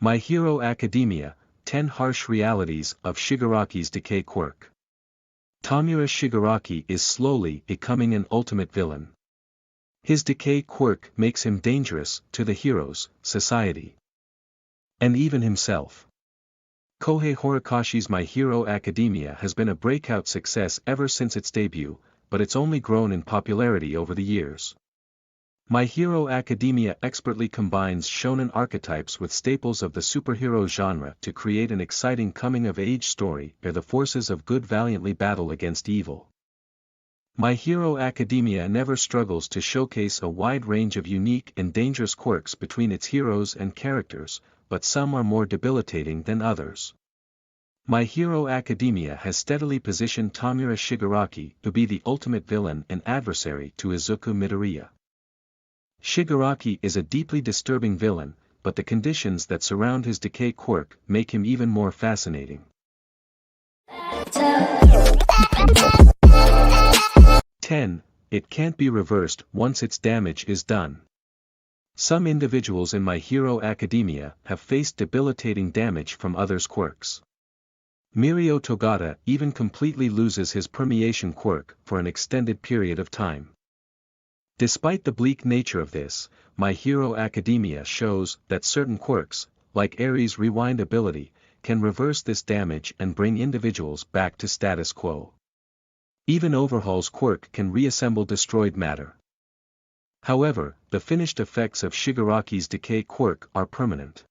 My Hero Academia, 10 Harsh Realities of Shigaraki's Decay Quirk. Tamura Shigaraki is slowly becoming an ultimate villain. His decay quirk makes him dangerous to the heroes, society, and even himself. Kohei Horikoshi's My Hero Academia has been a breakout success ever since its debut, but it's only grown in popularity over the years. My Hero Academia expertly combines shonen archetypes with staples of the superhero genre to create an exciting coming-of-age story where the forces of good valiantly battle against evil. My Hero Academia never struggles to showcase a wide range of unique and dangerous quirks between its heroes and characters, but some are more debilitating than others. My Hero Academia has steadily positioned Tamura Shigaraki to be the ultimate villain and adversary to Izuku Midoriya. Shigaraki is a deeply disturbing villain, but the conditions that surround his decay quirk make him even more fascinating. 10. It can't be reversed once its damage is done. Some individuals in My Hero Academia have faced debilitating damage from others' quirks. Mirio Togata even completely loses his permeation quirk for an extended period of time. Despite the bleak nature of this, My Hero Academia shows that certain quirks, like Ares' rewind ability, can reverse this damage and bring individuals back to status quo. Even Overhaul's quirk can reassemble destroyed matter. However, the finished effects of Shigaraki's decay quirk are permanent.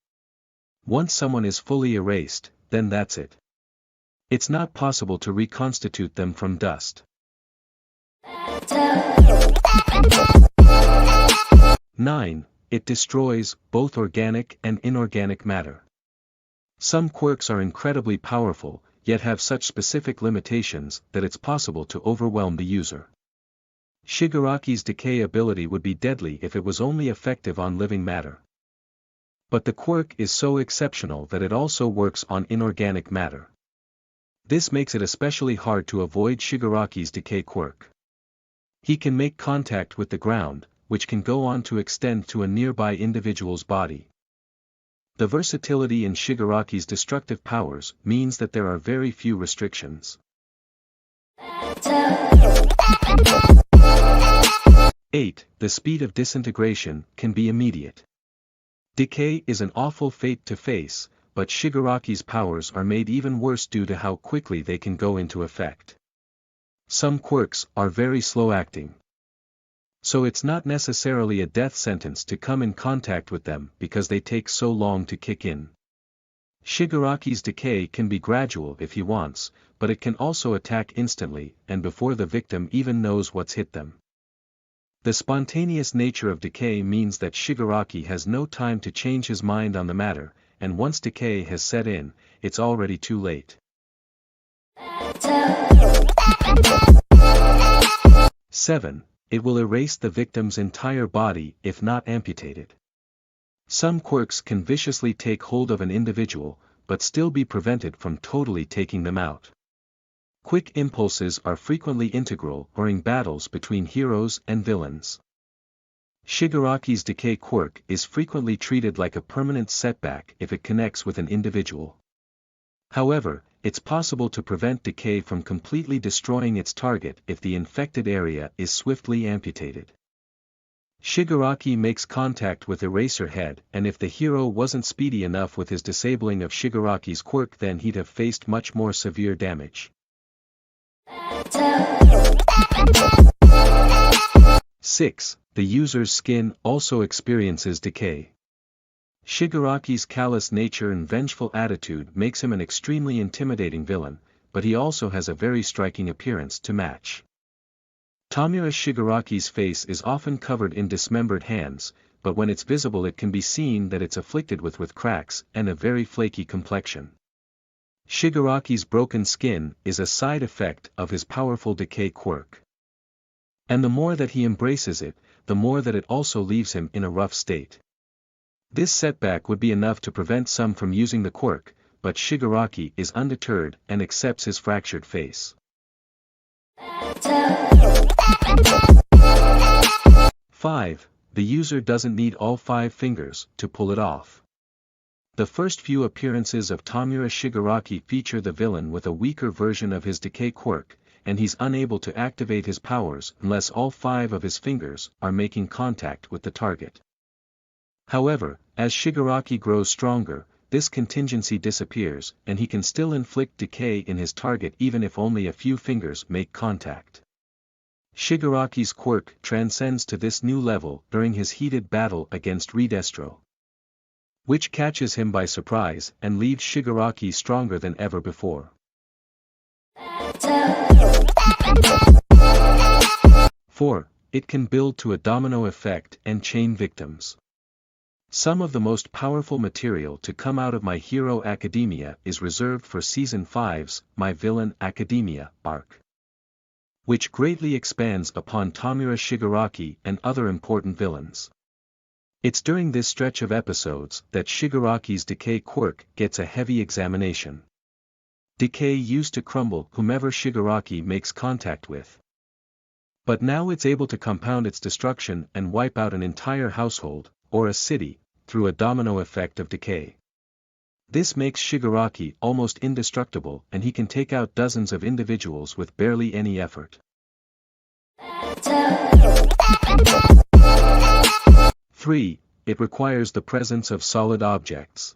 Once someone is fully erased, then that's it. It's not possible to reconstitute them from dust. 9. It destroys both organic and inorganic matter. Some quirks are incredibly powerful, yet have such specific limitations that it's possible to overwhelm the user. Shigaraki's decay ability would be deadly if it was only effective on living matter. But the quirk is so exceptional that it also works on inorganic matter. This makes it especially hard to avoid Shigaraki's decay quirk. He can make contact with the ground, which can go on to extend to a nearby individual's body. The versatility in Shigaraki's destructive powers means that there are very few restrictions. 8. The speed of disintegration can be immediate. Decay is an awful fate to face, but Shigaraki's powers are made even worse due to how quickly they can go into effect. Some quirks are very slow-acting. So it's not necessarily a death sentence to come in contact with them because they take so long to kick in. Shigaraki's decay can be gradual if he wants, but it can also attack instantly and before the victim even knows what's hit them. The spontaneous nature of decay means that Shigaraki has no time to change his mind on the matter, and once decay has set in, it's already too late. 7. It will erase the victim's entire body if not amputated. Some quirks can viciously take hold of an individual, but still be prevented from totally taking them out. Quick impulses are frequently integral during battles between heroes and villains. Shigaraki's decay quirk is frequently treated like a permanent setback if it connects with an individual. However, it's possible to prevent decay from completely destroying its target if the infected area is swiftly amputated. Shigaraki makes contact with Eraserhead, and if the hero wasn't speedy enough with his disabling of Shigaraki's quirk, then he'd have faced much more severe damage. 6. The user's skin also experiences decay. Shigaraki's callous nature and vengeful attitude makes him an extremely intimidating villain, but he also has a very striking appearance to match. Tamura Shigaraki's face is often covered in dismembered hands, but when it's visible it can be seen that it's afflicted with cracks and a very flaky complexion. Shigaraki's broken skin is a side effect of his powerful decay quirk. And the more that he embraces it, the more that it also leaves him in a rough state. This setback would be enough to prevent some from using the quirk, but Shigaraki is undeterred and accepts his fractured face. 5. The user doesn't need all 5 fingers to pull it off. The first few appearances of Tamura Shigaraki feature the villain with a weaker version of his Decay quirk, and he's unable to activate his powers unless all 5 of his fingers are making contact with the target. However, as Shigaraki grows stronger, this contingency disappears and he can still inflict decay in his target even if only a few fingers make contact. Shigaraki's quirk transcends to this new level during his heated battle against Redestro, which catches him by surprise and leaves Shigaraki stronger than ever before. 4. It can build to a domino effect and chain victims. Some of the most powerful material to come out of My Hero Academia is reserved for Season 5's My Villain Academia arc, which greatly expands upon Tamura Shigaraki and other important villains. It's during this stretch of episodes that Shigaraki's Decay quirk gets a heavy examination. Decay used to crumble whomever Shigaraki makes contact with, but now it's able to compound its destruction and wipe out an entire household, or a city, through a domino effect of decay. This makes Shigaraki almost indestructible and he can take out dozens of individuals with barely any effort. 3. It requires the presence of solid objects.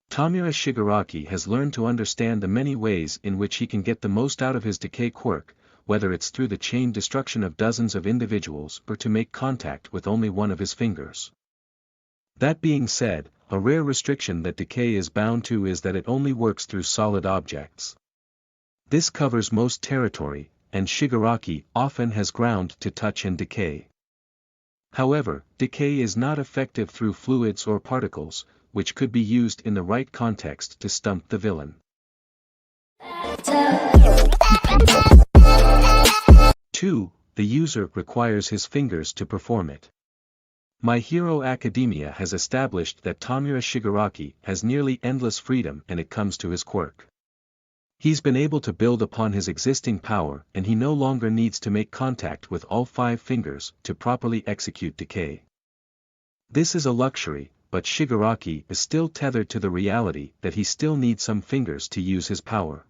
Tamura Shigaraki has learned to understand the many ways in which he can get the most out of his Decay quirk, whether it's through the chain destruction of dozens of individuals or to make contact with only one of his fingers. That being said, a rare restriction that Decay is bound to is that it only works through solid objects. This covers most territory, and Shigaraki often has ground to touch and decay. However, Decay is not effective through fluids or particles, which could be used in the right context to stump the villain. 2. The user requires his fingers to perform it. My Hero Academia has established that Tamura Shigaraki has nearly endless freedom when it comes to his quirk. He's been able to build upon his existing power and he no longer needs to make contact with all 5 fingers to properly execute decay. This is a luxury, but Shigaraki is still tethered to the reality that he still needs some fingers to use his power.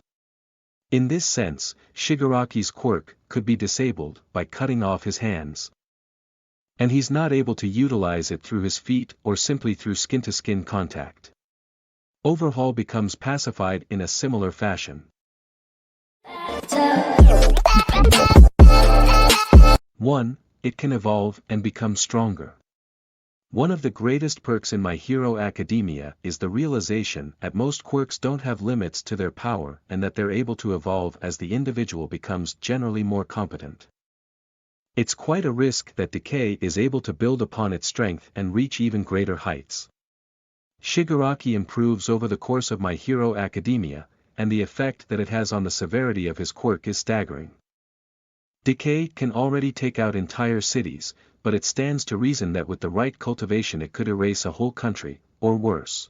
In this sense, Shigaraki's quirk could be disabled by cutting off his hands, and he's not able to utilize it through his feet or simply through skin-to-skin contact. Overhaul becomes pacified in a similar fashion. 1. It can evolve and become stronger. One of the greatest perks in My Hero Academia is the realization that most quirks don't have limits to their power and that they're able to evolve as the individual becomes generally more competent. It's quite a risk that Decay is able to build upon its strength and reach even greater heights. Shigaraki improves over the course of My Hero Academia, and the effect that it has on the severity of his quirk is staggering. Decay can already take out entire cities, but it stands to reason that with the right cultivation it could erase a whole country, or worse.